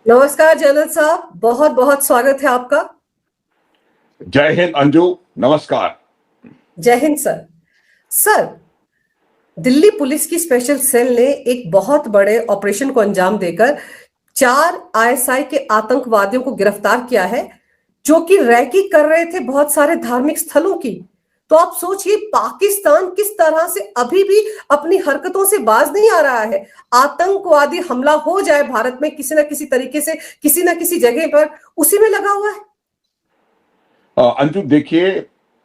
नमस्कार जनरल साहब, बहुत बहुत स्वागत है आपका। जय हिंद अंजू, नमस्कार। जय Hind sir. Sir, Delhi police की स्पेशल सेल ने एक बहुत बड़े ऑपरेशन को अंजाम देकर 4 आईएसआई के आतंकवादियों को गिरफ्तार किया है, जो कि रैकी कर रहे थे बहुत सारे धार्मिक स्थलों की। तो आप सोचिए, पाकिस्तान किस तरह से अभी भी अपनी हरकतों से बाज नहीं आ रहा है। आतंकवादी हमला हो जाए भारत में किसी ना किसी तरीके से, किसी ना किसी जगह पर, उसी में लगा हुआ है। अंजू देखिए,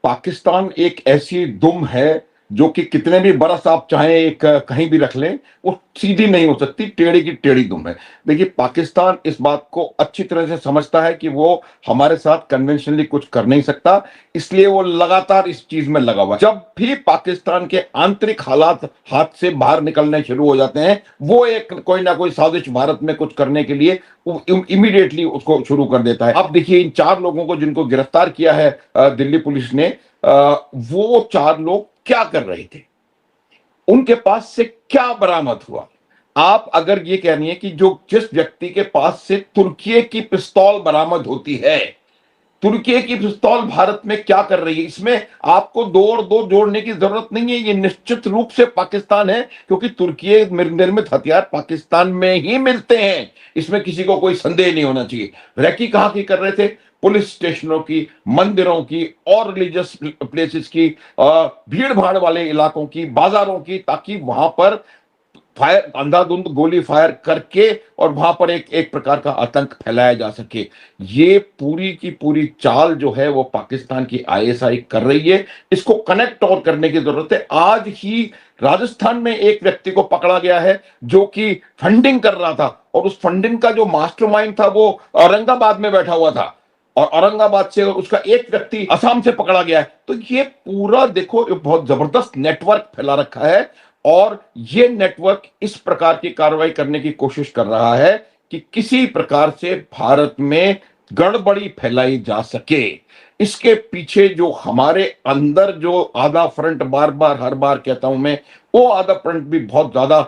पाकिस्तान एक ऐसी दुम है जो कि कितने भी बरस आप चाहें एक कहीं भी रख लें, वो सीधी नहीं हो सकती, टेढ़ी की टेढ़ी दुम है। देखिए, पाकिस्तान इस बात को अच्छी तरह से समझता है कि वो हमारे साथ कन्वेंशनली कुछ कर नहीं सकता, इसलिए वो लगातार इस चीज में लगा हुआ है। जब भी पाकिस्तान के आंतरिक हालात हाथ से बाहर निकलने शुरू हो जाते हैं, वो एक कोई ना कोई साजिश भारत में कुछ करने के लिए इमीडिएटली उसको शुरू कर देता है। अब देखिए, इन 4 लोगों को जिनको गिरफ्तार किया है दिल्ली पुलिस ने, वो 4 लोग क्या कर रहे थे, उनके पास से क्या बरामद हुआ। आप अगर ये कह रही है कि जो जिस व्यक्ति के पास से तुर्की की पिस्तौल बरामद होती है, तुर्की की पिस्तौल भारत में क्या कर रही है, इसमें आपको दो और दो जोड़ने की जरूरत नहीं है। ये निश्चित रूप से पाकिस्तान है, क्योंकि तुर्की निर्मित हथियार पाकिस्तान में ही मिलते हैं, इसमें किसी को कोई संदेह नहीं होना चाहिए। रैकी कहां की कर रहे थे? पुलिस स्टेशनों की, मंदिरों की और रिलीजियस प्लेसेस की, भीड़ भाड़ वाले इलाकों की, बाजारों की, ताकि वहां पर फायर, अंधाधुंध गोली फायर करके और वहां पर एक एक प्रकार का आतंक फैलाया जा सके। ये पूरी की पूरी चाल जो है वो पाकिस्तान की आईएसआई कर रही है। इसको कनेक्ट और करने की जरूरत है। आज ही राजस्थान में एक व्यक्ति को पकड़ा गया है जो कि फंडिंग कर रहा था, और उस फंडिंग का जो मास्टरमाइंड था वो औरंगाबाद में बैठा हुआ था, और औरंगाबाद से उसका एक व्यक्ति असम से पकड़ा गया है। तो ये पूरा देखो, बहुत जबरदस्त नेटवर्क फैला रखा है, और ये नेटवर्क इस प्रकार की कार्रवाई करने की कोशिश कर रहा है कि किसी प्रकार से भारत में गड़बड़ी फैलाई जा सके। इसके पीछे जो हमारे अंदर जो आधा फ्रंट, बार बार हर बार कहता हूं मैं, वो आधा फ्रंट भी बहुत ज्यादा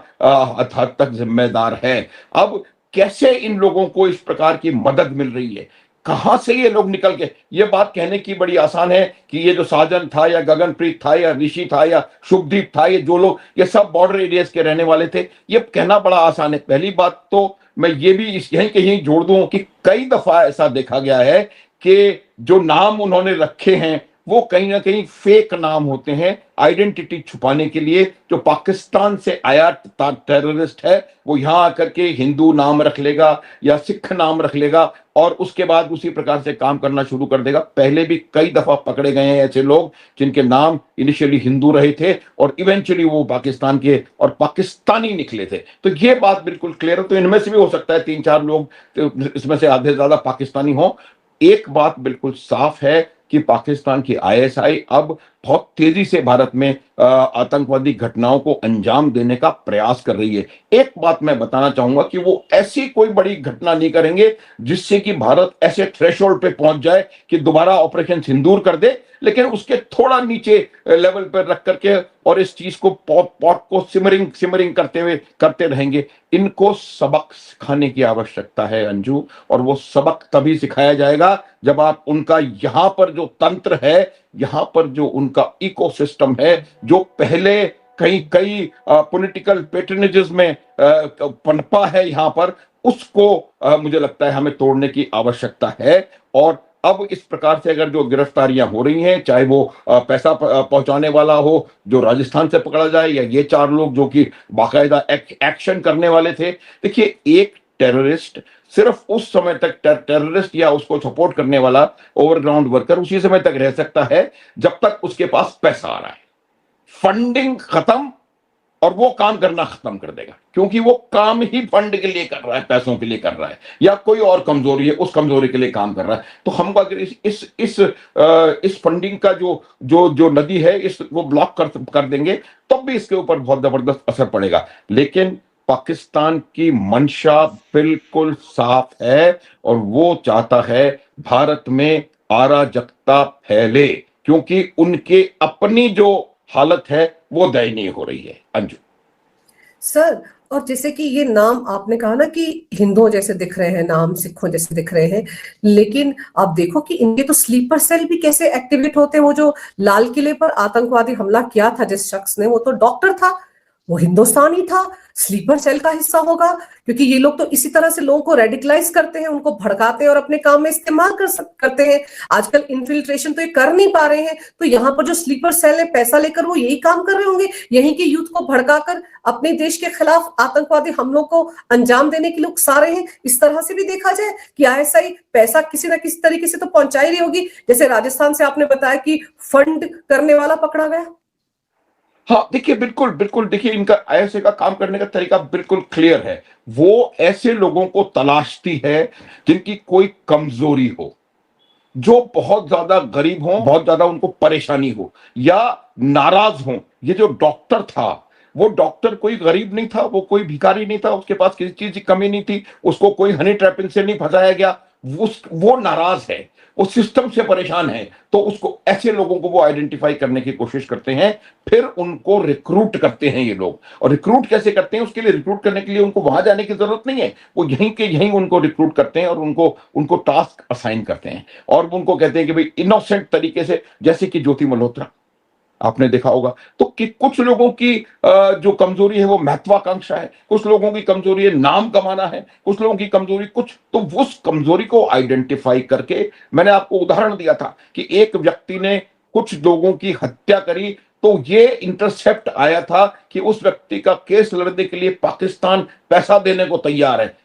हद तक जिम्मेदार है। अब कैसे इन लोगों को इस प्रकार की मदद मिल रही है, कहां से ये लोग निकल के, ये बात कहने की बड़ी आसान है कि ये जो साजन था या गगनप्रीत था या ऋषि था या शुभदीप था, ये जो लोग, ये सब बॉर्डर एरियाज के रहने वाले थे, ये कहना बड़ा आसान है। पहली बात तो मैं ये भी इस यहीं के यहीं जोड़ दूं कि कई दफा ऐसा देखा गया है कि जो नाम उन्होंने रखे हैं वो कहीं ना कहीं फेक नाम होते हैं, आइडेंटिटी छुपाने के लिए। जो पाकिस्तान से आया टेररिस्ट है, वो यहां आकर के हिंदू नाम रख लेगा या सिख नाम रख लेगा, और उसके बाद उसी प्रकार से काम करना शुरू कर देगा। पहले भी कई दफा पकड़े गए हैं ऐसे लोग जिनके नाम इनिशियली हिंदू रहे थे और इवेंचुअली वो पाकिस्तान के और पाकिस्तानी निकले थे। तो ये बात बिल्कुल क्लियर है। तो इनमें से भी हो सकता है 3-4 लोग, तो इसमें से आधे ज्यादा पाकिस्तानी हो। एक बात बिल्कुल साफ है कि पाकिस्तान की आईएसआई अब बहुत तेजी से भारत में आतंकवादी घटनाओं को अंजाम देने का प्रयास कर रही है। एक बात मैं बताना चाहूंगा कि वो ऐसी कोई बड़ी घटना नहीं करेंगे जिससे कि भारत ऐसे थ्रेशोल्ड पे पहुंच जाए कि दोबारा ऑपरेशन सिंदूर कर दे, लेकिन उसके थोड़ा नीचे लेवल पर रख करके और इस चीज को पॉट को सिमरिंग सिमरिंग करते हुए करते रहेंगे। इनको सबक सिखाने की आवश्यकता है अंजू, और वो सबक तभी सिखाया जाएगा जब आप उनका यहां पर जो तंत्र है, यहां पर जो उनका इकोसिस्टम है, जो पहले कई कई पॉलिटिकल पैटर्नेजेस में पनपा है यहां पर, उसको मुझे लगता है हमें तोड़ने की आवश्यकता है। और अब इस प्रकार से अगर जो गिरफ्तारियां हो रही हैं, चाहे वो पैसा पहुंचाने वाला हो जो राजस्थान से पकड़ा जाए, या ये 4 लोग जो कि बाकायदा एक्शन करने वाले थे। देखिए, एक टेररिस्ट सिर्फ उस समय तक टेररिस्ट या उसको सपोर्ट करने वाला ओवरग्राउंड वर्कर उसी समय तक रह सकता है जब तक उसके पास पैसा आ रहा है। फंडिंग खत्म और वो काम करना खत्म कर देगा, क्योंकि वो काम ही फंड के लिए कर रहा है, पैसों के लिए कर रहा है, या कोई और कमजोरी है उस कमजोरी के लिए काम कर रहा है। तो हम अगर इस फंडिंग का जो जो जो नदी है, इस वो ब्लॉक कर देंगे, तब भी इसके ऊपर बहुत जबरदस्त असर पड़ेगा। लेकिन पाकिस्तान की मंशा बिल्कुल साफ है, और वो चाहता है भारत में अराजकता फैले, क्योंकि उनके अपनी जो हालत है वो दयनीय हो रही है अंजू। सर, और जैसे कि ये नाम आपने कहा ना कि हिंदुओं जैसे दिख रहे हैं नाम, सिखों जैसे दिख रहे हैं, लेकिन आप देखो कि इनके तो स्लीपर सेल भी कैसे एक्टिवेट होते हैं। वो जो लाल किले पर आतंकवादी हमला किया था जिस शख्स ने, वो तो डॉक्टर था, वो हिंदुस्तानी था, स्लीपर सेल का हिस्सा होगा। क्योंकि ये लोग तो इसी तरह से लोगों को रेडिकलाइज करते हैं, उनको भड़काते हैं और अपने काम में इस्तेमाल करते हैं। आजकल इन्फिल्ट्रेशन तो ये कर नहीं पा रहे हैं, तो यहाँ पर जो स्लीपर सेल है पैसा लेकर वो यही काम कर रहे होंगे, यहीं के यूथ को भड़काकर अपने देश के खिलाफ आतंकवादी हमलों को अंजाम देने के लिए उकसा रहे हैं। इस तरह से भी देखा जाए कि आईएसआई पैसा किसी ना किसी तरीके से तो पहुंचा ही रही होगी। जैसे राजस्थान से आपने बताया कि फंड करने वाला पकड़ा गया। हाँ, देखिए बिल्कुल, बिल्कुल देखिए इनका ऐसे का काम करने का तरीका बिल्कुल क्लियर है। वो ऐसे लोगों को तलाशती है जिनकी कोई कमजोरी हो, जो बहुत ज्यादा गरीब हो, बहुत ज्यादा उनको परेशानी हो या नाराज हो। ये जो डॉक्टर था, वो डॉक्टर कोई गरीब नहीं था, वो कोई भिखारी नहीं था, उसके पास किसी चीज की कमी नहीं थी, उसको कोई हनी ट्रैपिंग से नहीं फंसाया गया। वो नाराज है, वो सिस्टम से परेशान है, तो उसको ऐसे लोगों को वो आइडेंटिफाई करने की कोशिश करते हैं, फिर उनको रिक्रूट करते हैं ये लोग। और रिक्रूट कैसे करते हैं, उसके लिए रिक्रूट करने के लिए उनको वहां जाने की जरूरत नहीं है, वो यहीं के यहीं उनको रिक्रूट करते हैं और उनको टास्क असाइन करते हैं और उनको कहते हैं कि भाई इनोसेंट तरीके से, जैसे कि ज्योति मल्होत्रा आपने देखा होगा, तो कि कुछ लोगों की जो कमजोरी है वो महत्वाकांक्षा है, कुछ लोगों की कमजोरी है नाम कमाना है, कुछ लोगों की कमजोरी कुछ, तो उस कमजोरी को आइडेंटिफाई करके, मैंने आपको उदाहरण दिया था कि एक व्यक्ति ने कुछ लोगों की हत्या करी, तो ये इंटरसेप्ट आया था कि उस व्यक्ति का केस लड़ने के लिए पाकिस्तान पैसा देने को तैयार है।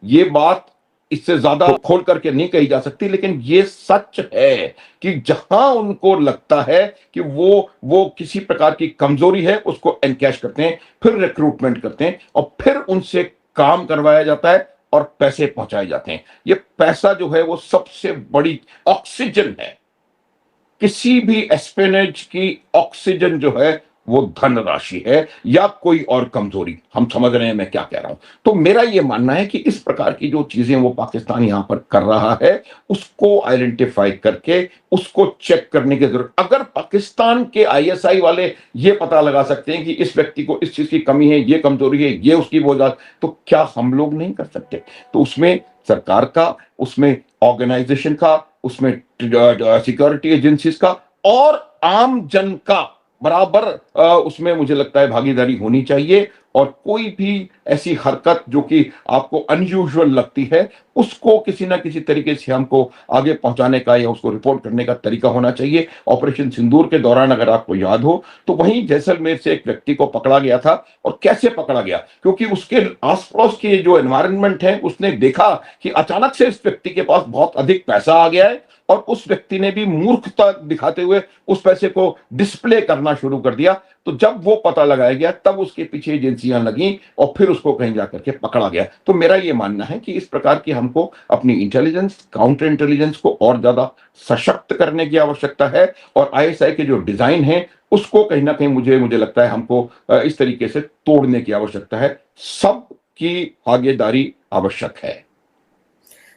ये बात इससे ज्यादा खोल करके नहीं कही जा सकती, लेकिन ये सच है कि जहां उनको लगता है कि वो किसी प्रकार की कमजोरी है, उसको एनकैश करते हैं, फिर रिक्रूटमेंट करते हैं और फिर उनसे काम करवाया जाता है और पैसे पहुंचाए जाते हैं। ये पैसा जो है वो सबसे बड़ी ऑक्सीजन है, किसी भी एस्पेनेज की ऑक्सीजन जो है वो धनराशि है या कोई और कमजोरी। हम समझ रहे हैं मैं क्या कह रहा हूं। तो मेरा यह मानना है कि इस प्रकार की जो चीजें वो पाकिस्तान यहां पर कर रहा है, उसको आइडेंटिफाई करके उसको चेक करने की जरूरत। अगर पाकिस्तान के आईएसआई वाले ये पता लगा सकते हैं कि इस व्यक्ति को इस चीज की कमी है, ये कमजोरी है, ये उसकी वजह, तो क्या हम लोग नहीं कर सकते? तो उसमें सरकार का, उसमें ऑर्गेनाइजेशन का, उसमें सिक्योरिटी एजेंसीज का और आम जन का बराबर उसमें मुझे लगता है भागीदारी होनी चाहिए। और कोई भी ऐसी हरकत जो कि आपको अनयूजुअल लगती है, उसको किसी ना किसी तरीके से हमको आगे पहुंचाने का या उसको रिपोर्ट करने का तरीका होना चाहिए। ऑपरेशन सिंदूर के दौरान अगर आपको याद हो, तो वहीं जैसलमेर से एक व्यक्ति को पकड़ा गया था। और कैसे पकड़ा गया? क्योंकि उसके आस पड़ोस के जो एनवायरनमेंट है, उसने देखा कि अचानक से इस व्यक्ति के पास बहुत अधिक पैसा आ गया है और उस व्यक्ति ने भी मूर्खता दिखाते हुए उस पैसे को डिस्प्ले करना शुरू कर दिया। तो जब वो पता लगाया गया, तब उसके पीछे एजेंसियां लगी और फिर उसको कहीं जाकर के पकड़ा गया। तो मेरा ये मानना है कि इस प्रकार की हमको अपनी इंटेलिजेंस, काउंटर इंटेलिजेंस को और ज्यादा सशक्त करने की आवश्यकता है। और आईएसआई के जो डिजाइन है, उसको कहीं ना कहीं मुझे लगता है हमको इस तरीके से तोड़ने की आवश्यकता है। सबकी भागीदारी आवश्यक है।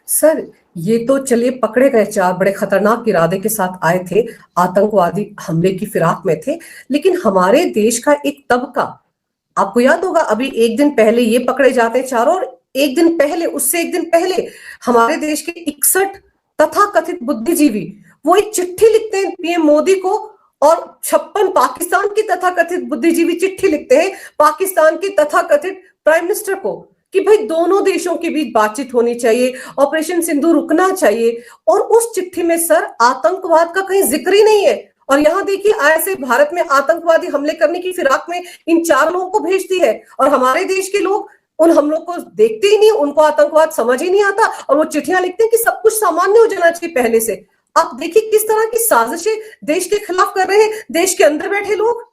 सर, ये तो चलिए पकड़े गए, चार बड़े खतरनाक इरादे के साथ आए थे, आतंकवादी हमले की फिराक में थे, लेकिन हमारे देश का एक तबका, आपको याद होगा अभी एक दिन पहले ये पकड़े जाते हैं चारों, और एक दिन पहले, उससे एक दिन पहले हमारे देश के 61 तथाकथित बुद्धिजीवी वो एक चिट्ठी लिखते हैं पीएम मोदी को, और 56 पाकिस्तान की तथाकथित बुद्धिजीवी चिट्ठी लिखते हैं पाकिस्तान की तथाकथित प्राइम मिनिस्टर को कि भाई दोनों देशों के बीच बातचीत होनी चाहिए, ऑपरेशन सिंधु रुकना चाहिए। और उस चिट्ठी में सर आतंकवाद का कहीं जिक्र ही नहीं है। और यहां देखिए ऐसे भारत में आतंकवादी हमले करने की फिराक में इन चार लोगों को भेजती है, और हमारे देश के लोग उन हमलों को देखते ही नहीं, उनको आतंकवाद समझ ही नहीं आता, और वो चिट्ठियां लिखते हैं कि सब कुछ सामान्य हो जाना चाहिए पहले से। आप देखिए किस तरह की साजिशें देश के खिलाफ कर रहे हैं देश के अंदर बैठे लोग।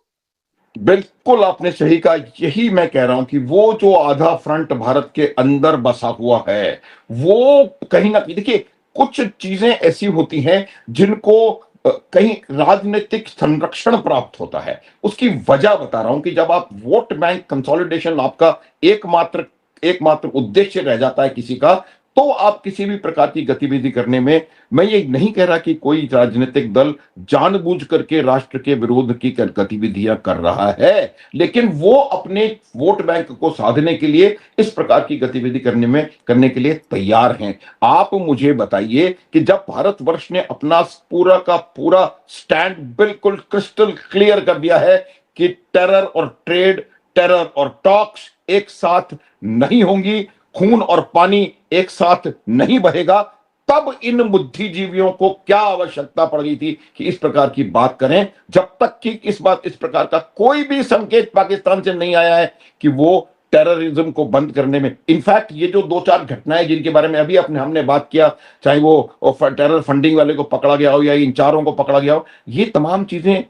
बिल्कुल आपने सही कहा। यही मैं कह रहा हूं कि वो जो आधा फ्रंट भारत के अंदर बसा हुआ है, वो कहीं ना कहीं, देखिए कुछ चीजें ऐसी होती हैं जिनको कहीं राजनीतिक संरक्षण प्राप्त होता है। उसकी वजह बता रहा हूं कि जब आप वोट बैंक कंसोलिडेशन, आपका एकमात्र एकमात्र उद्देश्य रह जाता है किसी का, तो आप किसी भी प्रकार की गतिविधि करने में, मैं ये नहीं कह रहा कि कोई राजनीतिक दल जानबूझ करके राष्ट्र के विरोध की गतिविधियां कर रहा है, लेकिन वो अपने वोट बैंक को साधने के लिए इस प्रकार की गतिविधि करने के लिए तैयार हैं। आप मुझे बताइए कि जब भारतवर्ष ने अपना पूरा का पूरा स्टैंड बिल्कुल क्रिस्टल क्लियर कर दिया है कि टेरर और ट्रेड, टेरर और टॉक्स एक साथ नहीं होंगी, खून और पानी एक साथ नहीं बहेगा, तब इन बुद्धिजीवियों को क्या आवश्यकता पड़ गई थी कि इस प्रकार की बात करें, जब तक कि इस प्रकार का कोई भी संकेत पाकिस्तान से नहीं आया है कि वो टेररिज्म को बंद करने में। इनफैक्ट ये जो दो चार घटनाएं जिनके बारे में अभी हमने बात किया, चाहे वो टेरर फंडिंग वाले को पकड़ा गया हो या इन चारों को पकड़ा गया हो, ये तमाम चीजें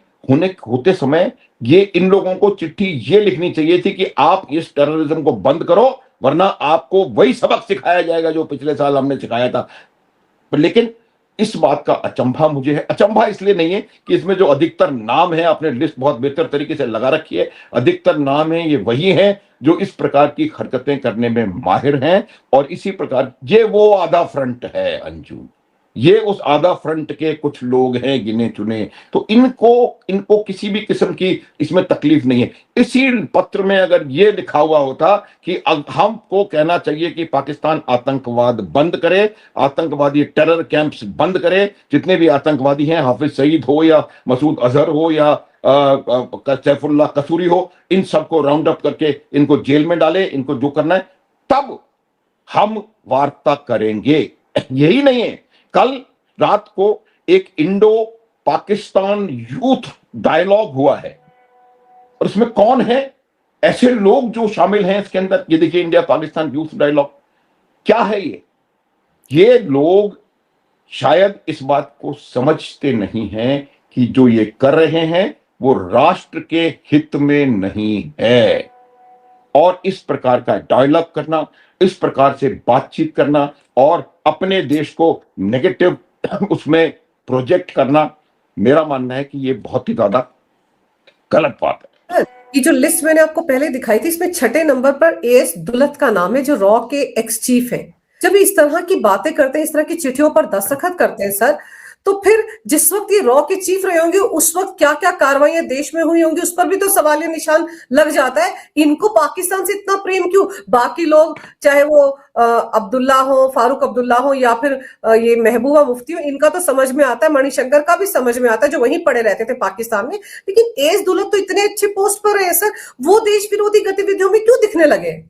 होते समय ये इन लोगों को चिट्ठी ये लिखनी चाहिए थी कि आप इस टेररिज्म को बंद करो, वरना आपको वही सबक सिखाया जाएगा जो पिछले साल हमने सिखाया था। लेकिन इस बात का अचंभा मुझे है। अचंभा इसलिए नहीं है कि इसमें जो अधिकतर नाम है, आपने लिस्ट बहुत बेहतर तरीके से लगा रखी है, अधिकतर नाम है ये वही है जो इस प्रकार की हरकतें करने में माहिर हैं। और इसी प्रकार ये वो आधा फ्रंट है अंजू, ये उस आधा फ्रंट के कुछ लोग हैं गिने चुने, तो इनको किसी भी किस्म की इसमें तकलीफ नहीं है। इसी पत्र में अगर ये लिखा हुआ होता कि हमको कहना चाहिए कि पाकिस्तान आतंकवाद बंद करे, आतंकवादी टेरर कैंप्स बंद करे, जितने भी आतंकवादी हैं, हाफिज सईद हो या मसूद अजहर हो या सैफुल्लाह कसूरी हो, इन सबको राउंड अप करके इनको जेल में डाले, इनको जो करना है, तब हम वार्ता करेंगे। यही नहीं है, कल रात को एक इंडो पाकिस्तान यूथ डायलॉग हुआ है, और इसमें कौन है ऐसे लोग जो शामिल हैं इसके अंदर? ये देखिए, इंडिया पाकिस्तान यूथ डायलॉग क्या है ये लोग शायद इस बात को समझते नहीं हैं कि जो ये कर रहे हैं वो राष्ट्र के हित में नहीं है। और इस प्रकार का डायलॉग करना, इस प्रकार से बातचीत करना और अपने देश को नेगेटिव उसमें प्रोजेक्ट करना, मेरा मानना है कि ये बहुत ही ज्यादा गलत बात है। ये जो लिस्ट मैंने आपको पहले दिखाई थी, इसमें 6 नंबर पर एएस दुल्लत का नाम है, जो रॉ के एक्स चीफ है। जब इस तरह की बातें करते हैं, इस तरह की चिट्ठियों पर दस्तखत करते हैं सर, तो फिर जिस वक्त ये रॉ के चीफ रहे होंगे उस वक्त क्या क्या कार्रवाइयां देश में हुई होंगी, उस पर भी तो सवालिया निशान लग जाता है। इनको पाकिस्तान से इतना प्रेम क्यों? बाकी लोग, चाहे वो अब्दुल्ला हो, फारूक अब्दुल्ला हो, या फिर ये महबूबा मुफ्ती हो, इनका तो समझ में आता है, मणिशंकर का भी समझ में आता है, जो वहीं पड़े रहते थे पाकिस्तान में। लेकिन एस दुल्लत तो इतने अच्छे पोस्ट पर रहे सर, वो देश विरोधी गतिविधियों में क्यों दिखने लगे?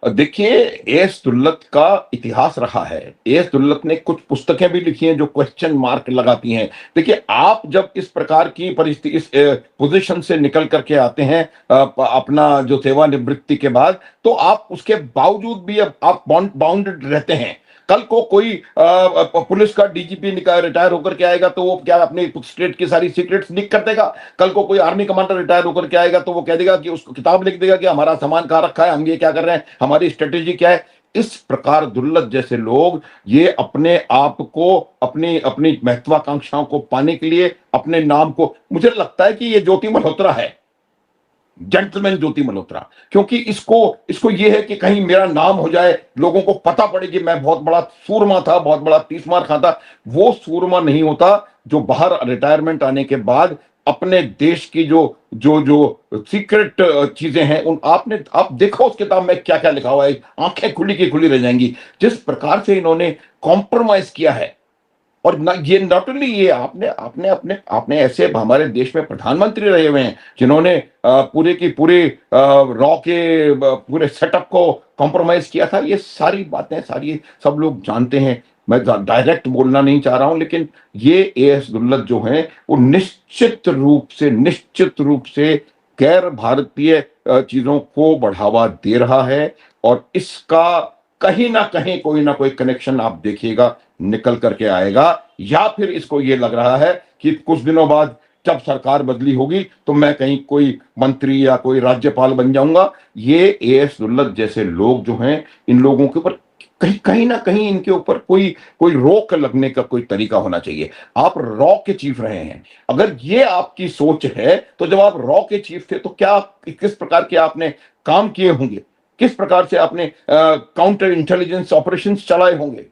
देखिए, एस दुल्लत का इतिहास रहा है। एस दुल्लत ने कुछ पुस्तकें भी लिखी हैं जो क्वेश्चन मार्क लगाती हैं। देखिए, आप जब इस प्रकार की परिस्थिति, इस पोजीशन से निकल करके आते हैं अपना जो सेवानिवृत्ति के बाद, तो आप उसके बावजूद भी अब आप बाउंडेड रहते हैं। कल को कोई पुलिस का डीजीपी रिटायर होकर के आएगा तो वो क्या अपने स्टेट की सारी सीक्रेट्स लीक कर देगा? कल को कोई आर्मी कमांडर रिटायर होकर के आएगा तो वो कह देगा कि उसको किताब लिख देगा कि हमारा सामान कहाँ रखा है, हम ये क्या कर रहे हैं, हमारी स्ट्रेटेजी क्या है। इस प्रकार दुल्लत जैसे लोग ये अपने आप को, अपनी अपनी महत्वाकांक्षाओं को पाने के लिए, अपने नाम को, मुझे लगता है कि ये ज्योति मल्होत्रा है, जेंटलमैन ज्योति मल्होत्रा, क्योंकि इसको ये है कि कहीं मेरा नाम हो जाए, लोगों को पता पड़े कि मैं बहुत बड़ा सूरमा था, बहुत बड़ा तीसमार खां था। वो सूरमा नहीं होता जो बाहर रिटायरमेंट आने के बाद अपने देश की जो जो जो सीक्रेट चीजें हैं उन आप देखो उस किताब में क्या क्या लिखा हुआ है, आंखें खुली की खुली रह जाएंगी जिस प्रकार से इन्होंने कॉम्प्रोमाइज किया है। और ये नॉट ओनली ये, आपने ऐसे हमारे देश में प्रधानमंत्री रहे हुए हैं जिन्होंने पूरे की पूरे रॉ के पूरे सेटअप को कॉम्प्रोमाइज किया था। ये सारी बातें सारी सब लोग जानते हैं, मैं डायरेक्ट बोलना नहीं चाह रहा हूं, लेकिन ये एएस दुल्लत जो हैं वो निश्चित रूप से गैर भारतीय चीजों को बढ़ावा दे रहा है। और इसका कहीं ना कहीं कोई ना कोई कनेक्शन आप देखिएगा निकल करके आएगा, या फिर इसको ये लग रहा है कि कुछ दिनों बाद जब सरकार बदली होगी तो मैं कहीं कोई मंत्री या कोई राज्यपाल बन जाऊंगा। ये एएस दुल्लत जैसे लोग जो हैं, इन लोगों के ऊपर कहीं ना कहीं इनके ऊपर कोई रोक लगने का कोई तरीका होना चाहिए। आप रॉ के चीफ रहे हैं, अगर ये आपकी सोच है तो जब आप रॉ के चीफ थे तो क्या किस प्रकार के आपने काम किए होंगे? किस प्रकार से आपने काउंटर इंटेलिजेंस ऑपरेशंस चलाए होंगे,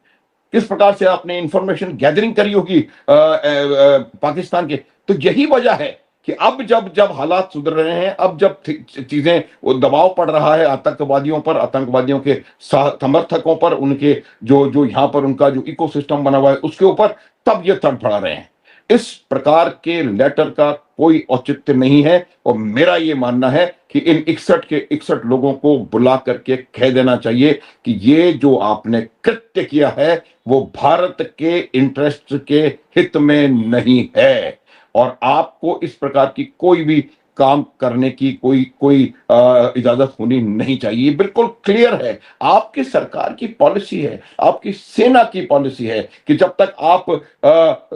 किस प्रकार से आपने इंफॉर्मेशन गैदरिंग करी होगी पाकिस्तान के। तो यही वजह है कि अब जब जब हालात सुधर रहे हैं, अब जब चीजें वो दबाव पड़ रहा है आतंकवादियों पर, आतंकवादियों के समर्थकों पर, उनके जो जो यहां पर उनका जो इकोसिस्टम बना हुआ है उसके ऊपर, तब ये तड़फड़ा रहे हैं। इस प्रकार के लेटर का कोई औचित्य नहीं है और मेरा ये मानना है कि इन 61 लोगों को बुला करके कह देना चाहिए कि ये जो आपने कृत्य किया है वो भारत के इंटरेस्ट के हित में नहीं है और आपको इस प्रकार की कोई भी काम करने की कोई कोई इजाजत होनी नहीं चाहिए। बिल्कुल क्लियर है, आपकी सरकार की पॉलिसी है, आपकी सेना की पॉलिसी है कि जब तक आप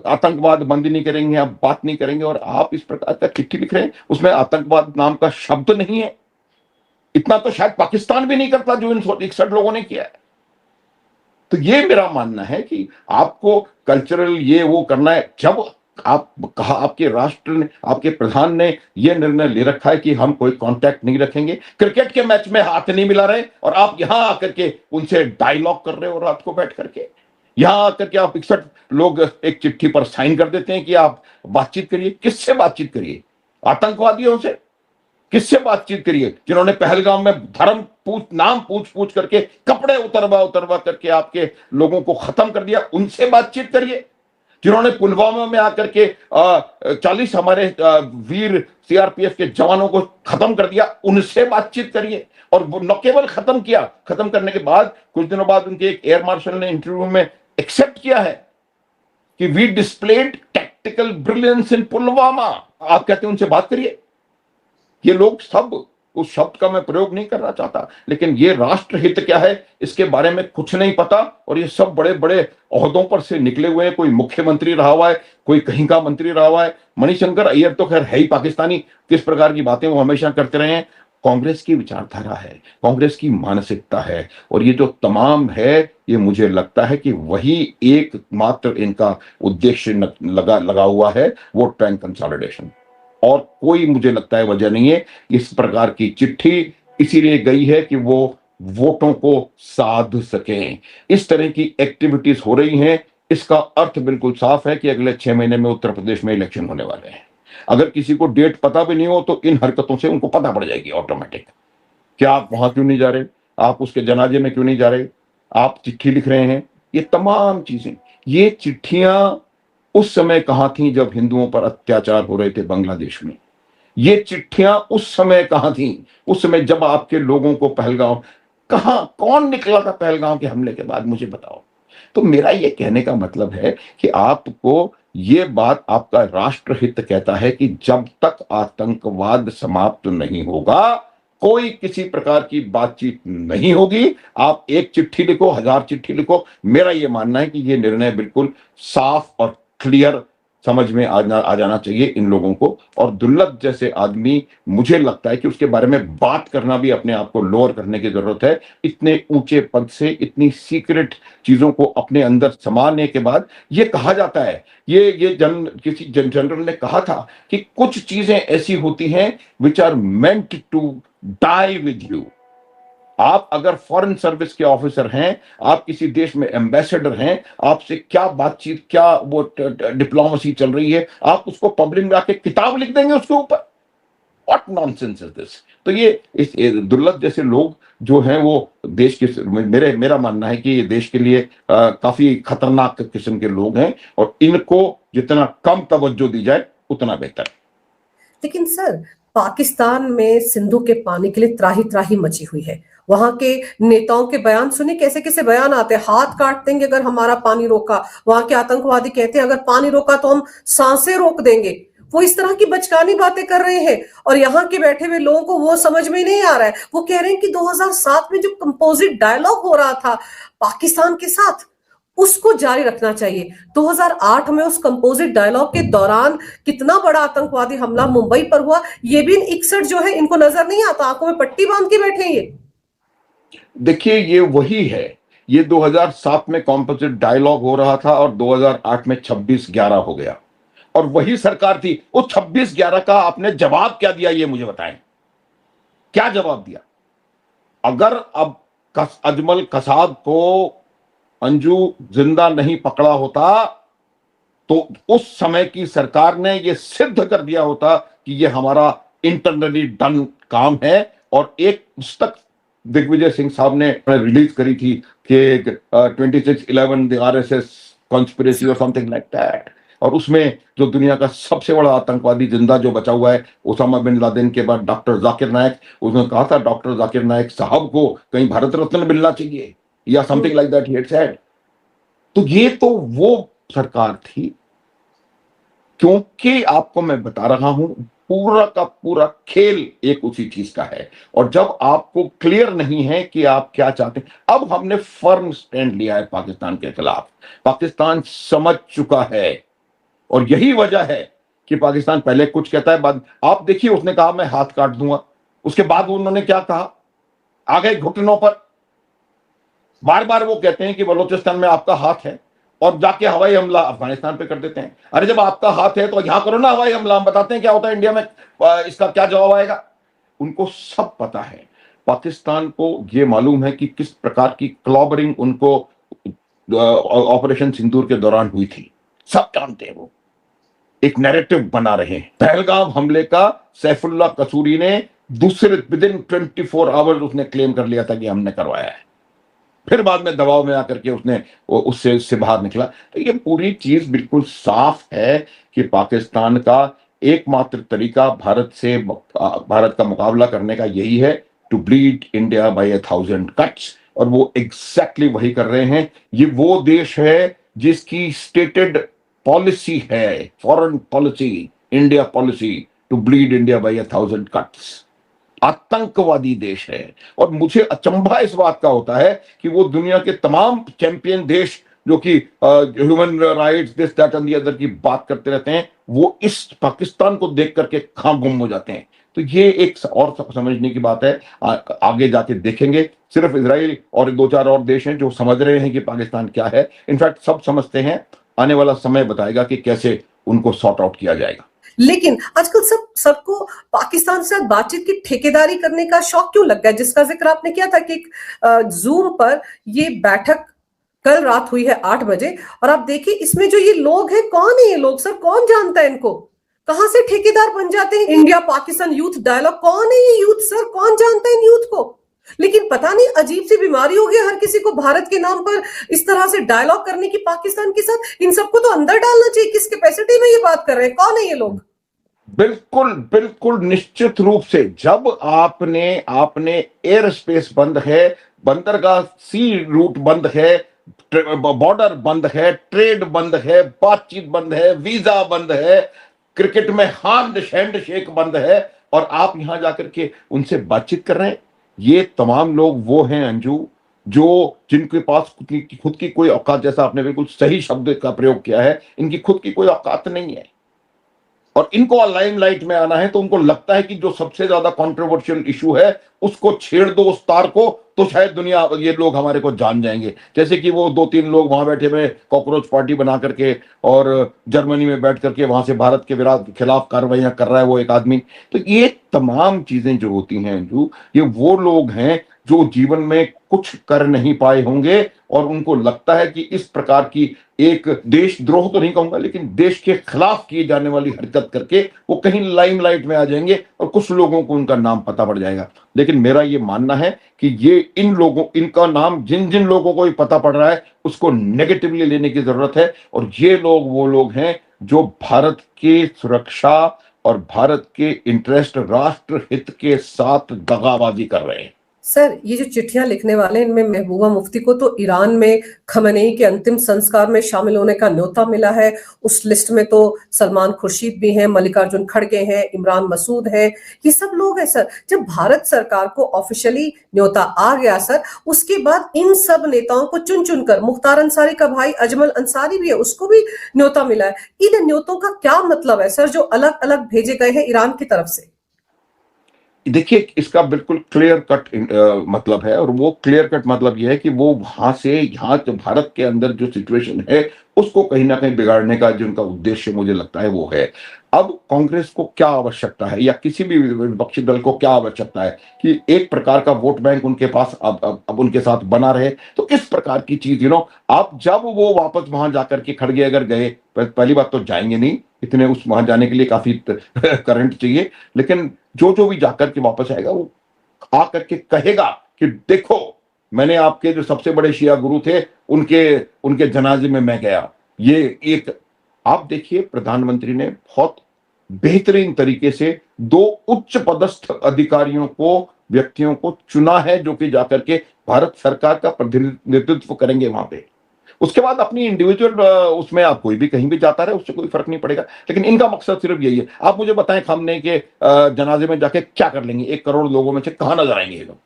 आतंकवाद बंद नहीं करेंगे, आप बात नहीं करेंगे, और आप इस प्रकार का चिट्ठी लिख रहे हैं उसमें आतंकवाद नाम का शब्द नहीं है। इतना तो शायद पाकिस्तान भी नहीं करता जो इन 61 लोगों ने किया है। तो ये मेरा मानना है कि आपको कल्चरल ये वो करना है। जब आप कहा, आपके राष्ट्र ने, आपके प्रधान ने यह निर्णय ले रखा है कि हम कोई कांटेक्ट नहीं रखेंगे, क्रिकेट के मैच में हाथ नहीं मिला रहे, और आप यहां आकर के उनसे डायलॉग कर रहे हो रात को बैठ करके, यहां आकर के आप 61 लोग एक चिट्ठी पर साइन कर देते हैं कि आप बातचीत करिए। किससे बातचीत करिए? आतंकवादियों से? किससे बातचीत करिए जिन्होंने पहलगाम में धर्म नाम पूछ पूछ करके, कपड़े उतरवा उतरवा करके आपके लोगों को खत्म कर दिया? उनसे बातचीत करिए। जिन्होंने पुलवामा में आकर के 40 हमारे वीर सीआरपीएफ के जवानों को खत्म कर दिया, उनसे बातचीत करिए। और वो न केवल खत्म किया, खत्म करने के बाद कुछ दिनों बाद उनके एक एयर मार्शल ने इंटरव्यू में एक्सेप्ट किया है कि वी डिस्प्लेड टैक्टिकल ब्रिलियंस इन पुलवामा। आप कहते हैं उनसे बात करिए। ये लोग सब, उस शब्द का मैं प्रयोग नहीं करना चाहता, लेकिन ये राष्ट्रहित क्या है इसके बारे में कुछ नहीं पता, और ये सब बड़े बड़े ओहदों पर से निकले हुए हैं। कोई मुख्यमंत्री रहा हुआ है, कोई कहीं का मंत्री रहा हुआ है। मणिशंकर अय्यर तो खैर है ही पाकिस्तानी, किस प्रकार की बातें वो हमेशा करते रहे हैं। कांग्रेस की विचारधारा है, कांग्रेस की मानसिकता है, और ये जो तमाम है ये मुझे लगता है कि वही एकमात्र इनका उद्देश्य लगा हुआ है, वोट बैंक कंसोलिडेशन, और कोई मुझे लगता है वजह नहीं है। इस प्रकार की चिट्ठी इसीलिए गई है कि वो वोटों को साध सकें। इस तरह की एक्टिविटीज हो रही हैं, इसका अर्थ बिल्कुल साफ है कि अगले 6 महीने में उत्तर प्रदेश में इलेक्शन होने वाले हैं। अगर किसी को डेट पता भी नहीं हो तो इन हरकतों से उनको पता पड़ जाएगी ऑटोमेटिक। क्या आप वहां क्यों नहीं जा रहे, आप उसके जनाजे में क्यों नहीं जा रहे, आप चिट्ठी लिख रहे हैं, ये तमाम चीजें, ये चिट्ठियां उस समय कहां थी जब हिंदुओं पर अत्याचार हो रहे थे बांग्लादेश में? ये चिट्ठियां उस समय कहां थी? उस समय जब आपके लोगों को पहलगांव, कहां कौन निकला था पहलगांव के हमले के बाद, मुझे बताओ। तो मेरा ये कहने का मतलब है कि आपको ये बात, आपका राष्ट्रहित कहता है कि जब तक आतंकवाद समाप्त नहीं होगा कोई किसी प्रकार की बातचीत नहीं होगी। आप एक चिट्ठी लिखो, 1000 चिट्ठी लिखो, मेरा यह मानना है कि यह निर्णय बिल्कुल साफ और क्लियर समझ में आ जाना चाहिए इन लोगों को। और दुर्लभ जैसे आदमी, मुझे लगता है कि उसके बारे में बात करना भी अपने आप को लोअर करने की जरूरत है। इतने ऊंचे पद से इतनी सीक्रेट चीजों को अपने अंदर संभालने के बाद ये कहा जाता है, ये किसी जनरल ने कहा था कि कुछ चीजें ऐसी होती हैं which are meant to die with you. आप अगर फॉरेन सर्विस के ऑफिसर हैं, आप किसी देश में एम्बेसडर हैं, आपसे क्या बातचीत, क्या वो डिप्लोमेसी चल रही है, आप उसको पब्लिक में आके किताब लिख देंगे उसके ऊपर? What nonsense is this? तो ये दुर्लभ जैसे लोग जो हैं वो देश के, मेरा मानना है कि ये देश के लिए काफी खतरनाक किस्म के लोग हैं, और इनको जितना कम तवज्जो दी जाए उतना बेहतर। लेकिन सर, पाकिस्तान में सिंधु के पानी के लिए त्राही त्राही मची हुई है। वहां के नेताओं के बयान सुने, कैसे कैसे बयान आते हैं, हाथ काट देंगे अगर हमारा पानी रोका। वहां के आतंकवादी कहते हैं अगर पानी रोका तो हम सांसें रोक देंगे। वो इस तरह की बचकानी बातें कर रहे हैं, और यहाँ के बैठे हुए लोगों को वो समझ में नहीं आ रहा है। वो कह रहे हैं कि 2007 में जो कंपोजिट डायलॉग हो रहा था पाकिस्तान के साथ, उसको जारी रखना चाहिए। 2008 में उस कंपोजिट डायलॉग के दौरान कितना बड़ा आतंकवादी हमला मुंबई पर हुआ, ये भी इन 61 जो है इनको नजर नहीं आता, आंखों में पट्टी बांध के बैठे ये। देखिए, ये वही है, ये 2007 में कंपोजिट डायलॉग हो रहा था और 2008 में 26/11 हो गया, और वही सरकार थी। उस 26/11 का आपने जवाब क्या दिया, ये मुझे बताएं, क्या जवाब दिया? अगर अब अजमल कसाब को अंजू जिंदा नहीं पकड़ा होता तो उस समय की सरकार ने यह सिद्ध कर दिया होता कि यह हमारा इंटरनली डन काम है। और एक पुस्तक दिग्विजय सिंह साहब ने रिलीज करी थी कि 2611 द आरएसएस कॉन्स्पिरेसी और समथिंग लाइक दैट। और उसमें जो दुनिया का सबसे बड़ा आतंकवादी जिंदा जो बचा हुआ है ओसामा बिन लादेन के बाद डॉक्टर जाकिर नायक, उसने कहा था डॉक्टर जाकिर नायक साहब को कहीं भारत रत्न मिलना चाहिए या something like that he had said. तो ये तो वो सरकार थी। क्योंकि आपको मैं बता रहा हूं पूरा का पूरा खेल एक उसी चीज का है। और जब आपको क्लियर नहीं है कि आप क्या चाहते हैं, अब हमने फर्म स्टैंड लिया है पाकिस्तान के खिलाफ। पाकिस्तान समझ चुका है और यही वजह है कि पाकिस्तान पहले कुछ कहता है बाद। आप देखिए उसने कहा मैं हाथ काट दूंगा, उसके बाद उन्होंने क्या कहा, आ गए घुटनों पर। बार बार वो कहते हैं कि बलूचिस्तान में आपका हाथ है और जाके हवाई हमला अफगानिस्तान पे कर देते हैं। अरे जब आपका हाथ है तो यहां करो ना हवाई हमला, हम बताते हैं क्या होता है इंडिया में, इसका क्या जवाब आएगा। उनको सब पता है, पाकिस्तान को यह मालूम है कि किस प्रकार की क्लॉबरिंग उनको ऑपरेशन सिंदूर के दौरान हुई थी, सब जानते हैं। वो एक नैरेटिव बना रहे हैं। पहलगाम हमले का सैफुल्लाह कसूरी ने दूसरे विदिन 24 आवर्स उसने क्लेम कर लिया था कि हमने करवाया है। फिर बाद में दबाव में आकर के उसने उससे बाहर निकला। तो ये पूरी चीज बिल्कुल साफ है कि पाकिस्तान का एकमात्र तरीका भारत का मुकाबला करने का यही है, to bleed India by 1000 cuts. और वो एग्जैक्टली वही कर रहे हैं। ये वो देश है जिसकी स्टेटेड पॉलिसी है, foreign policy, India policy, to bleed India by 1000 cuts. आतंकवादी देश है। और मुझे अचंभा इस बात का होता है कि वो दुनिया के तमाम चैंपियन देश जो कि human rights this that and the other की बात करते रहते हैं, वो इस पाकिस्तान को देख करके कहां गुम हो जाते हैं। तो ये एक और समझने की बात है। आगे जाके देखेंगे, सिर्फ इजराइल और 2-4 और देश हैं जो समझ रहे हैं कि पाकिस्तान क्या है। इनफैक्ट सब समझते हैं, आने वाला समय बताएगा कि कैसे उनको सॉर्ट आउट किया जाएगा। लेकिन आजकल सबको पाकिस्तान से बातचीत की ठेकेदारी करने का शौक क्यों लग गया, जिसका जिक्र आपने किया था कि जूम पर ये बैठक कल रात हुई है 8 बजे। और आप देखिए इसमें जो ये लोग हैं, कौन है ये लोग सर, कौन जानता है इनको, कहां से ठेकेदार बन जाते हैं। इंडिया पाकिस्तान यूथ डायलॉग, कौन है ये यूथ सर, कौन जानता है इन यूथ को। लेकिन पता नहीं अजीब सी बीमारी हो गई हर किसी को भारत के नाम पर इस तरह से डायलॉग करने की पाकिस्तान के साथ। इन सबको तो अंदर डालना चाहिए। किस कैपेसिटी में ये बात कर रहे हैं, कौन है ये लोग। बिल्कुल बिल्कुल निश्चित रूप से जब आपने एयर स्पेस बंद है, बंदरगाह सी रूट बंद है, बॉर्डर बंद है, ट्रेड बंद है, बातचीत बंद है, वीजा बंद है, क्रिकेट में हैंडशेक बंद है, और आप यहां जाकर के उनसे बातचीत कर रहे हैं। ये तमाम लोग वो हैं अंजू जो जिनके पास खुद की कोई औकात, जैसा आपने बिल्कुल सही शब्द का प्रयोग किया है, इनकी खुद की कोई औकात नहीं है। और इनको लाइमलाइट में आना है तो उनको लगता है कि जो सबसे ज्यादा कंट्रोवर्शियल इशू है उसको छेड़ दो, उस तार को, तो शायद दुनिया, ये लोग हमारे को जान जाएंगे। जैसे कि वो 2-3 लोग वहां बैठे हुए कॉकरोच पार्टी बना करके और जर्मनी में बैठ करके वहां से भारत के खिलाफ कार्रवाइयां कर रहा है वो एक आदमी। तो ये तमाम चीजें जो होती हैं जो, ये वो लोग हैं जो जीवन में कुछ कर नहीं पाए होंगे और उनको लगता है कि इस प्रकार की एक देशद्रोह तो नहीं कहूंगा, लेकिन देश के खिलाफ किए जाने वाली हरकत करके वो कहीं लाइमलाइट में आ जाएंगे और कुछ लोगों को उनका नाम पता पड़ जाएगा। लेकिन मेरा ये मानना है कि ये इनका नाम जिन जिन लोगों को पता पड़ रहा है उसको नेगेटिवली लेने की जरूरत है। और ये लोग वो लोग हैं जो भारत की सुरक्षा और भारत के इंटरेस्ट, राष्ट्र हित के साथ दगाबाजी कर रहे हैं। सर ये जो चिट्ठियां लिखने वाले हैं, इनमें महबूबा मुफ्ती को तो ईरान में खमेनेई के अंतिम संस्कार में शामिल होने का न्योता मिला है। उस लिस्ट में तो सलमान खुर्शीद भी हैं, मल्लिकार्जुन खड़गे हैं, इमरान मसूद है, ये सब लोग हैं सर। जब भारत सरकार को ऑफिशियली न्योता आ गया सर, उसके बाद इन सब नेताओं को चुन चुनकर, मुख्तार अंसारी का भाई अजमल अंसारी भी है, उसको भी न्योता मिला है। इन न्योतों का क्या मतलब है सर, जो अलग अलग भेजे गए हैं ईरान की तरफ से। देखिए इसका बिल्कुल क्लियर कट मतलब है, और वो क्लियर कट मतलब ये है कि वो वहां से यहाँ जो भारत के अंदर जो सिचुएशन है उसको कहीं ना कहीं बिगाड़ने का जो उनका उद्देश्य मुझे लगता है वो है। अब कांग्रेस को क्या आवश्यकता है या किसी भी विपक्षी दल को क्या आवश्यकता है कि एक प्रकार का वोट बैंक उनके पास अब उनके साथ बना रहे। तो किस प्रकार की चीज आप जब वो वापस वहां जाकर के खड़गे अगर गए, पहली बात तो जाएंगे नहीं, इतने उस वहां जाने के लिए काफी करंट चाहिए, लेकिन जो जो भी जाकर के वापस आएगा वो आकर के कहेगा कि देखो मैंने आपके जो सबसे बड़े शिया गुरु थे उनके उनके जनाजे में मैं गया। ये एक आप देखिए प्रधानमंत्री ने बहुत बेहतरीन तरीके से दो उच्च पदस्थ अधिकारियों को, व्यक्तियों को चुना है जो कि जाकर के भारत सरकार का प्रतिनिधित्व करेंगे वहां पे। उसके बाद अपनी इंडिविजुअल उसमें आप कोई भी कहीं भी जाता रहे उससे कोई फर्क नहीं पड़ेगा, लेकिन इनका मकसद सिर्फ यही है। आप मुझे बताएं खामने के जनाजे में जाके क्या कर लेंगे? 1 करोड़ लोगों में से कहां नजर आएंगे ये लोग?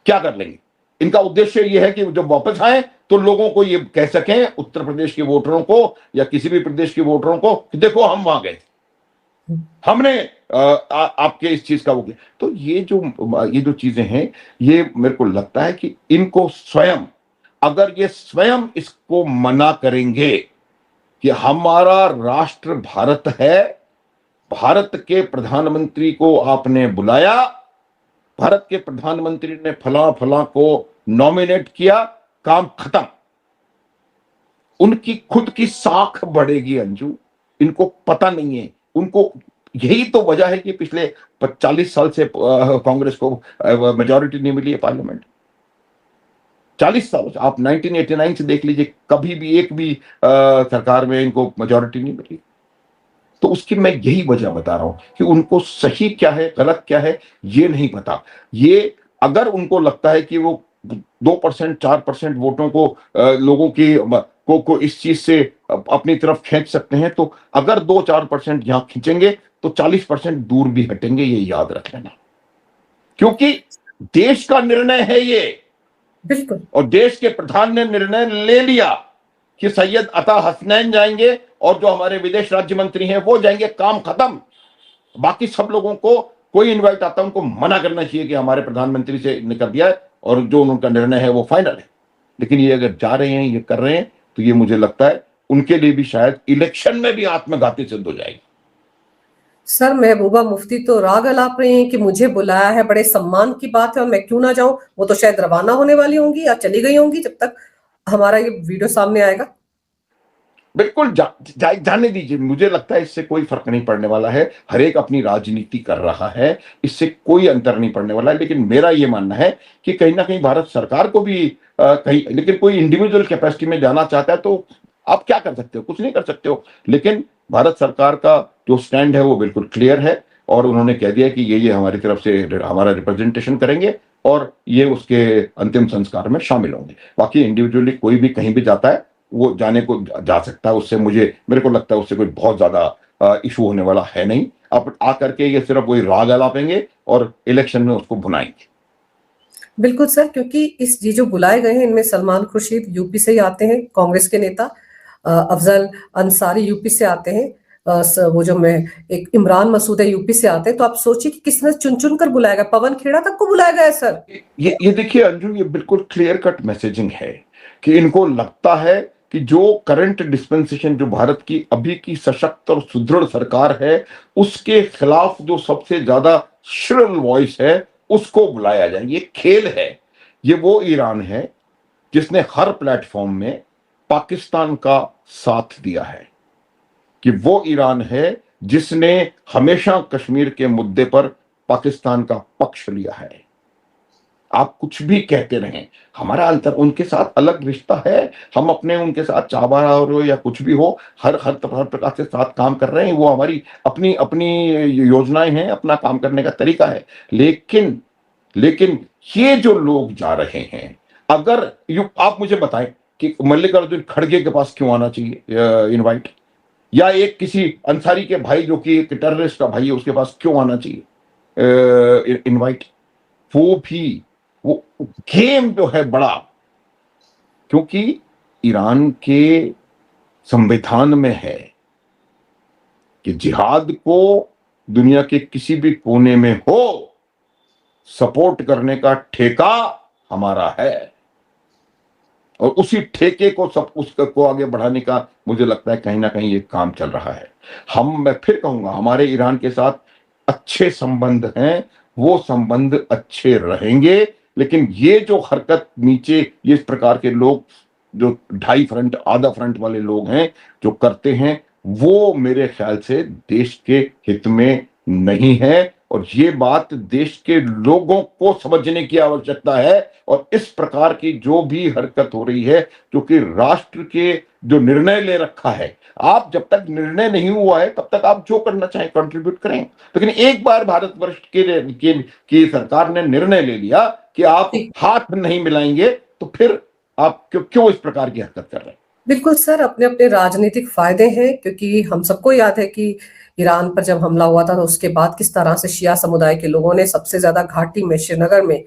क्या कर लेंगे? इनका उद्देश्य यह है कि जब वापस आए तो लोगों को ये कह सकें, उत्तर प्रदेश के वोटरों को या किसी भी प्रदेश के वोटरों को, कि देखो हम वहां गए, हमने आपके इस चीज का वो किया। तो ये जो चीजें हैं, ये मेरे को लगता है कि इनको स्वयं, अगर ये स्वयं इसको मना करेंगे कि हमारा राष्ट्र भारत है, भारत के प्रधानमंत्री को आपने बुलाया, भारत के प्रधानमंत्री ने फला फला को नॉमिनेट किया, काम खत्म। उनकी खुद की साख बढ़ेगी अंजू, इनको पता नहीं है। उनको यही तो वजह है कि पिछले 40 साल से कांग्रेस को मेजॉरिटी नहीं मिली है पार्लियामेंट। 40 साल से आप 1989 से देख लीजिए, कभी भी एक भी सरकार में इनको मेजॉरिटी नहीं मिली। तो उसकी मैं यही वजह बता रहा हूं कि उनको सही क्या है गलत क्या है ये नहीं पता। ये अगर उनको लगता है कि वो 2% 4% वोटों को लोगों की को इस चीज से अपनी तरफ खींच सकते हैं, तो अगर 2-4% यहां खींचेंगे तो 40% दूर भी हटेंगे, ये याद रख लेना, क्योंकि देश का निर्णय है ये। बिल्कुल। और देश के प्रधान ने निर्णय ले लिया कि सैयद अता हसनैन जाएंगे और जो हमारे विदेश राज्य मंत्री हैं वो जाएंगे, काम खत्म। बाकी सब लोगों को कोई इनवाइट आता है उनको मना करना चाहिए कि हमारे प्रधानमंत्री से निकल दिया है और जो उनका निर्णय है वो फाइनल है। लेकिन ये अगर जा रहे हैं, ये कर रहे हैं, तो ये मुझे लगता है उनके लिए भी शायद इलेक्शन में भी आत्मघाती सिद्ध हो जाएगी। सर महबूबा मुफ्ती तो राग अलाप रही हैं कि मुझे बुलाया है, बड़े सम्मान की बात है और मैं क्यों ना जाऊं। वो तो शायद रवाना होने वाली होंगी या चली गई होंगी जब तक हमारा ये वीडियो सामने आएगा। बिल्कुल जाने दीजिए, मुझे लगता है इससे कोई फर्क नहीं पड़ने वाला है। हर एक अपनी राजनीति कर रहा है, इससे कोई अंतर नहीं पड़ने वाला है। लेकिन मेरा ये मानना है कि कहीं ना कहीं भारत सरकार को भी कहीं, लेकिन कोई इंडिविजुअल कैपेसिटी में जाना चाहता है तो आप क्या कर सकते हो? कुछ नहीं कर सकते हो। लेकिन भारत सरकार का जो स्टैंड है वो बिल्कुल क्लियर है और उन्होंने कह दिया कि ये हमारी तरफ से हमारा रिप्रेजेंटेशन करेंगे और ये उसके अंतिम संस्कार में शामिल होंगे। बाकी इंडिविजुअली कोई भी कहीं भी जाता है वो जाने को जा सकता है, उससे मेरे को लगता है उससे कोई बहुत ज्यादा इशू होने वाला है नहीं। आप आकर के ये सिर्फ वही राग अलापेंगे और इलेक्शन में उसको भुनाएंगे। बिल्कुल सर, क्योंकि ये जो बुलाए गए हैं इनमें सलमान खुर्शीद यूपी से ही आते हैं, कांग्रेस के नेता अफजल अंसारी यूपी से आते हैं, वो जो मैं एक इमरान मसूद है यूपी से आते हैं। तो आप सोचिए कि किसने चुन चुन कर बुलाया गया, पवन खेड़ा तक को बुलाया गया है सर। ये देखिए अंजू, ये बिल्कुल क्लियर कट मैसेजिंग है कि इनको लगता है कि जो करंट डिस्पेंसेशन, जो भारत की अभी की सशक्त और सुदृढ़ सरकार है, उसके खिलाफ जो सबसे ज्यादा श्रिल वॉइस है उसको बुलाया जाए। ये खेल है। ये वो ईरान है जिसने हर प्लेटफॉर्म में पाकिस्तान का साथ दिया है, कि वो ईरान है जिसने हमेशा कश्मीर के मुद्दे पर पाकिस्तान का पक्ष लिया है। आप कुछ भी कहते रहें, हमारा अंतर उनके साथ अलग रिश्ता है। हम अपने उनके साथ चाहवा हो या कुछ भी हो, हर प्रकार से साथ काम कर रहे हैं। वो हमारी अपनी अपनी योजनाएं हैं, अपना काम करने का तरीका है। लेकिन लेकिन ये जो लोग जा रहे हैं, अगर आप मुझे बताएं कि मल्लिकार्जुन खड़गे के पास क्यों आना चाहिए इनवाइट, या एक किसी अंसारी के भाई जो कि एक टेररिस्ट का भाई है उसके पास क्यों आना चाहिए इनवाइट? वो भी वो गेम जो है बड़ा, क्योंकि ईरान के संविधान में है कि जिहाद को दुनिया के किसी भी कोने में हो, सपोर्ट करने का ठेका हमारा है। और उसी ठेके को सब उसको आगे बढ़ाने का मुझे लगता है कहीं ना कहीं ये काम चल रहा है। मैं फिर कहूंगा, हमारे ईरान के साथ अच्छे संबंध हैं, वो संबंध अच्छे रहेंगे, लेकिन ये जो हरकत नीचे ये इस प्रकार के लोग जो ढाई फ्रंट आधा फ्रंट वाले लोग हैं जो करते हैं, वो मेरे ख्याल से देश के हित में नहीं है। और ये बात देश के लोगों को समझने की आवश्यकता है। और इस प्रकार की जो भी हरकत हो रही है, क्योंकि राष्ट्र के जो निर्णय ले रखा है, आप जब तक निर्णय नहीं हुआ है तब तक आप जो करना चाहें कंट्रीब्यूट करें, लेकिन एक बार भारतवर्ष की सरकार ने निर्णय ले लिया कि आप जी, हाथ नहीं मिलाएंगे, तो फिर आप क्यों इस प्रकार की हरकत कर रहे हैं? बिल्कुल सर, अपने अपने राजनीतिक फायदे हैं, क्योंकि हम सबको याद है कि ईरान पर जब हमला हुआ था तो उसके बाद किस तरह से शिया समुदाय के लोगों ने सबसे ज्यादा घाटी में श्रीनगर में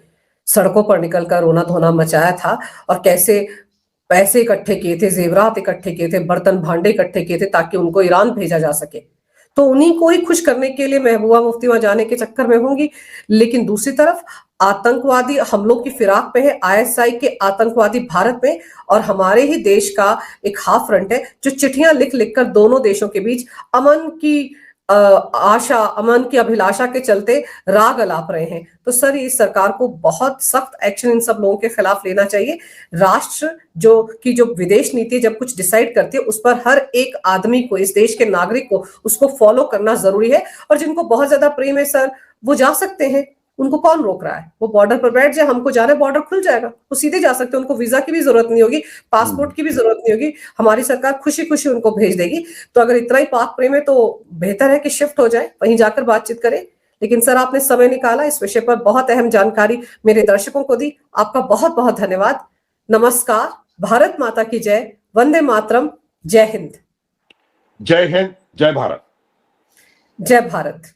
सड़कों पर निकलकर रोना धोना मचाया था, और कैसे पैसे इकट्ठे किए थे, जेवरात इकट्ठे किए थे, बर्तन भांडे इकट्ठे किए थे ताकि उनको ईरान भेजा जा सके। तो उन्हीं को ही खुश करने के लिए महबूबा मुफ्ती वहां जाने के चक्कर में होंगी। लेकिन दूसरी तरफ आतंकवादी हमलों की फिराक पे है आईएसआई के आतंकवादी भारत में, और हमारे ही देश का एक हाफ फ्रंट है जो चिट्ठियां लिख लिख कर दोनों देशों के बीच अमन की आशा, अमन की अभिलाषा के चलते राग अलाप रहे हैं। तो सर, इस सरकार को बहुत सख्त एक्शन इन सब लोगों के खिलाफ लेना चाहिए। राष्ट्र जो विदेश नीति जब कुछ डिसाइड करती है, उस पर हर एक आदमी को, इस देश के नागरिक को उसको फॉलो करना जरूरी है। और जिनको बहुत ज्यादा प्रेम है सर, वो जा सकते हैं, उनको कौन रोक रहा है? वो बॉर्डर पर बैठ जाए, हमको जाना है बॉर्डर खुल जाएगा, वो सीधे जा सकते हैं, उनको वीजा की भी जरूरत नहीं होगी, पासपोर्ट की भी जरूरत नहीं होगी, हमारी सरकार खुशी खुशी उनको भेज देगी। तो अगर इतना ही पाक प्रेम है तो बेहतर है कि शिफ्ट हो जाए, वहीं जाकर बातचीत करें। लेकिन सर, आपने समय निकाला, इस विषय पर बहुत अहम जानकारी मेरे दर्शकों को दी, आपका बहुत बहुत धन्यवाद। नमस्कार, भारत माता की जय, वंदे मातरम, जय हिंद। जय हिंद, जय भारत। जय भारत।